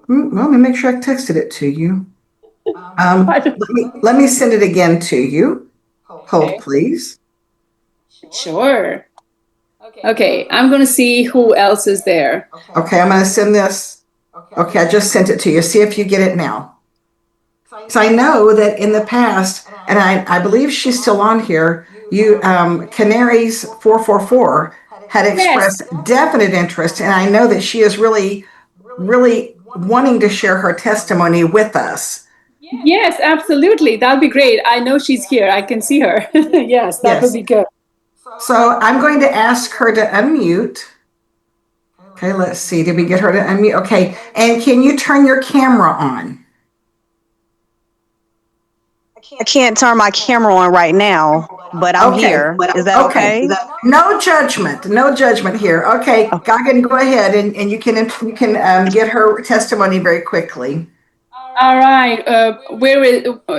Speaker 2: Well, let me make sure I texted it to you. Let me send it again to you. Hold, please.
Speaker 3: Sure. Okay, I'm going to see who else is there.
Speaker 2: Okay, I'm going to send this. Okay, I just sent it to you. See if you get it now. So I know that in the past, and I believe she's still on here, you Canaries 444 had expressed definite interest, and I know that she is really, really wanting to share her testimony with us.
Speaker 3: Yes, absolutely. That'll be great. I know she's here. I can see her. Yes, that would be good.
Speaker 2: So I'm going to ask her to unmute. Okay, let's see. Did we get her to unmute? Okay, and can you turn your camera on?
Speaker 4: I can't turn my camera on right now, but I'm here. Is that okay?
Speaker 2: No judgment. No judgment here. Okay, Gagan, go ahead and you can get her testimony very quickly.
Speaker 3: All right.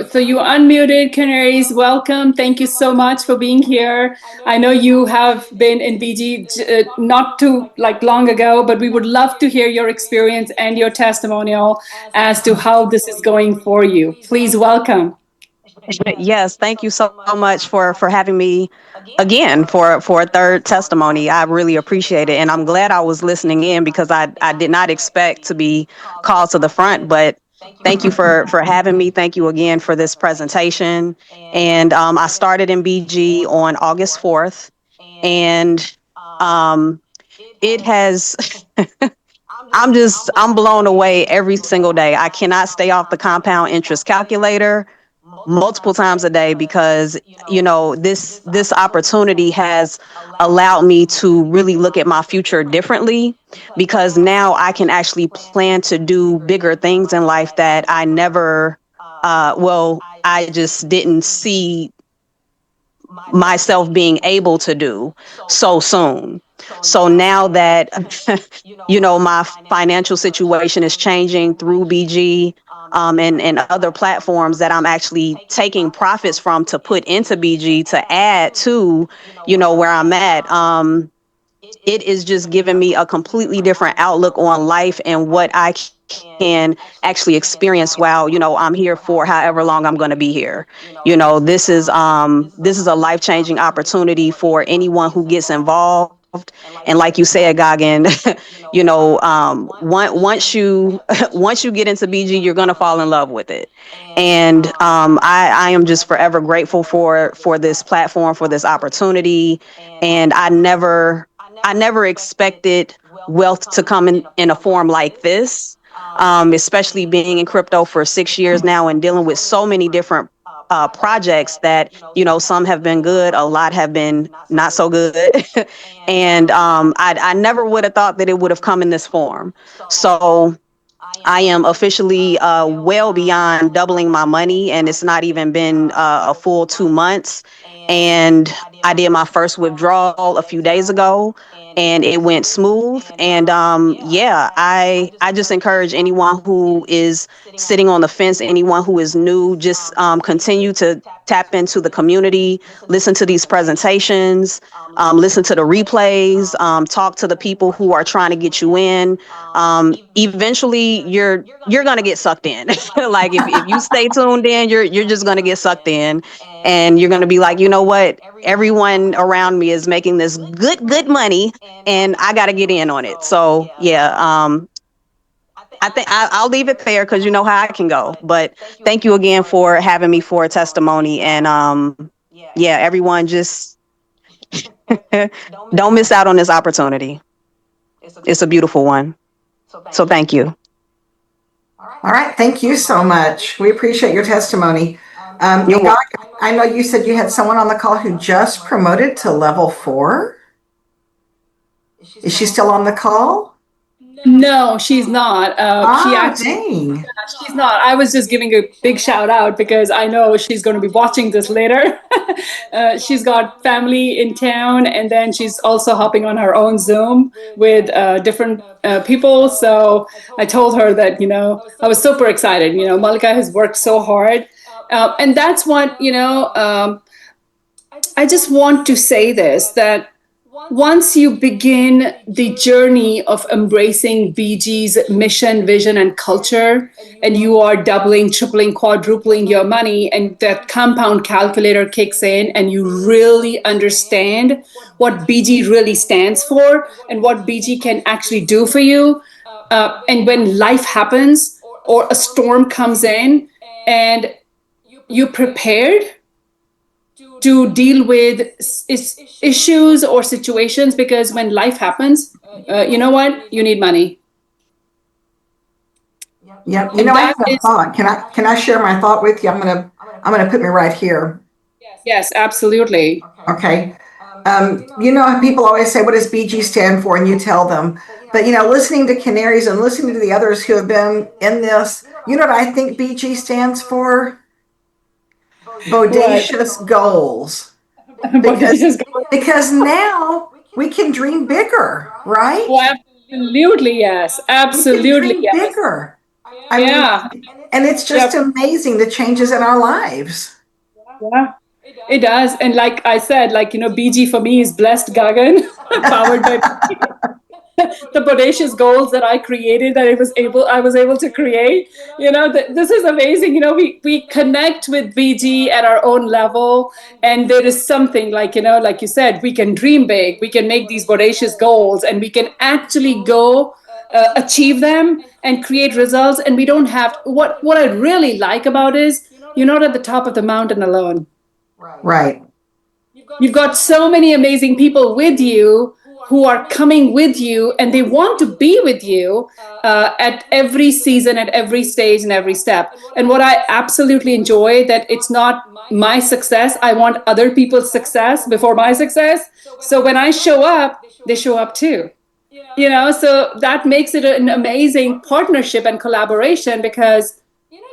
Speaker 3: So you unmuted, Canaries. Welcome. Thank you so much for being here. I know you have been in BG not too long ago, but we would love to hear your experience and your testimonial as to how this is going for you. Please welcome.
Speaker 4: Yes, thank you so much for having me again for a 3rd testimony. I really appreciate it, and I'm glad I was listening in because I did not expect to be called to the front, but thank you for having me. Thank you again for this presentation. And I started in BG on August 4th, and it has I'm blown away every single day. I cannot stay off the compound interest calculator multiple times a day because this opportunity has allowed me to really look at my future differently, because now I can actually plan to do bigger things in life that I never I just didn't see myself being able to do so soon. So now that my financial situation is changing through BG and other platforms that I'm actually taking profits from to put into BG to add to where I'm at, it is just giving me a completely different outlook on life and what I can actually experience while I'm here for however long I'm going to be here. This is a life-changing opportunity for anyone who gets involved. And like you said, Gagan, once you get into BG, you're gonna fall in love with it. And I am just forever grateful for this platform, for this opportunity. And I never expected wealth to come in a form like this, especially being in crypto for 6 years now and dealing with so many different projects that, some have been good, a lot have been not so good. And I never would have thought that it would have come in this form. So I am officially well beyond doubling my money, and it's not even been a full 2 months. And I did my first withdrawal a few days ago, and it went smooth. And I just encourage anyone who is sitting on the fence, anyone who is new, just continue to tap into the community, listen to these presentations, listen to the replays, talk to the people who are trying to get you in. Eventually you're gonna get sucked in. Like if you stay tuned in, you're just gonna get sucked in, and you're gonna be like, you know what? Everyone around me is making this good money, and I gotta get in on it. So yeah, I think I'll leave it there because you know how I can go. But thank you again for having me for a testimony. And yeah, everyone just don't miss out on this opportunity. It's a beautiful one. So thank you.
Speaker 2: All right. Thank you so much. We appreciate your testimony. I know you said you had someone on the call who just promoted to level 4. Is she still on the call?
Speaker 3: No, she's not.
Speaker 2: Dang.
Speaker 3: She's not. I was just giving a big shout out because I know she's going to be watching this later. She's got family in town, and then she's also hopping on her own Zoom with different people. So I told her that, I was super excited. Malika has worked so hard. And that's what, I just want to say this, that once you begin the journey of embracing BG's mission, vision, and culture, and you are doubling, tripling, quadrupling your money, and that compound calculator kicks in, and you really understand what BG really stands for and what BG can actually do for you. And when life happens or a storm comes in and you're prepared to deal with issues or situations, because when life happens, you know what? You need money.
Speaker 2: Yep. I have a thought. Can I share my thought with you? I'm gonna put me right here.
Speaker 3: Yes, absolutely.
Speaker 2: Okay. People always say, what does BG stand for? And you tell them. But, listening to Canaries and listening to the others who have been in this, you know what I think BG stands for? Bodacious goals. Because now we can dream bigger, right?
Speaker 3: Well, absolutely, yes. Absolutely,
Speaker 2: we can dream bigger. I mean, and it's just amazing the changes in our lives.
Speaker 3: Yeah, it does. And like I said, BG for me is blessed Gagan, powered by the bodacious goals that I created, that I was able to create. This is amazing. We connect with BG at our own level, and there is something like you said, we can dream big, we can make these bodacious goals, and we can actually go achieve them and create results. And we don't have what I really like about is you're not at the top of the mountain alone.
Speaker 2: Right.
Speaker 3: You've got so many amazing people with you who are coming with you, and they want to be with you at every season, at every stage, and every step. And what I absolutely enjoy, that it's not my success. I want other people's success before my success. So when I show up, they show up too. So that makes it an amazing partnership and collaboration, because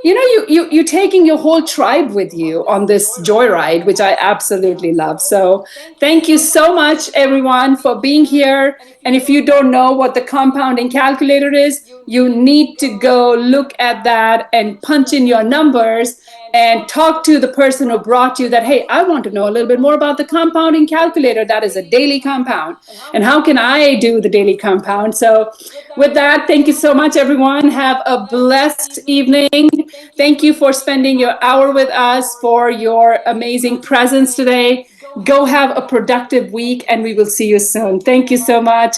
Speaker 3: you're taking your whole tribe with you on this joyride, which I absolutely love. So thank you so much, everyone, for being here. And if you don't know what the compounding calculator is, you need to go look at that and punch in your numbers and talk to the person who brought you that, hey, I want to know a little bit more about the compounding calculator. That is a daily compound. And how can I do the daily compound? So with that, thank you so much, everyone. Have a blessed evening. Thank you for spending your hour with us, for your amazing presence today. Go have a productive week, and we will see you soon. Thank you so much.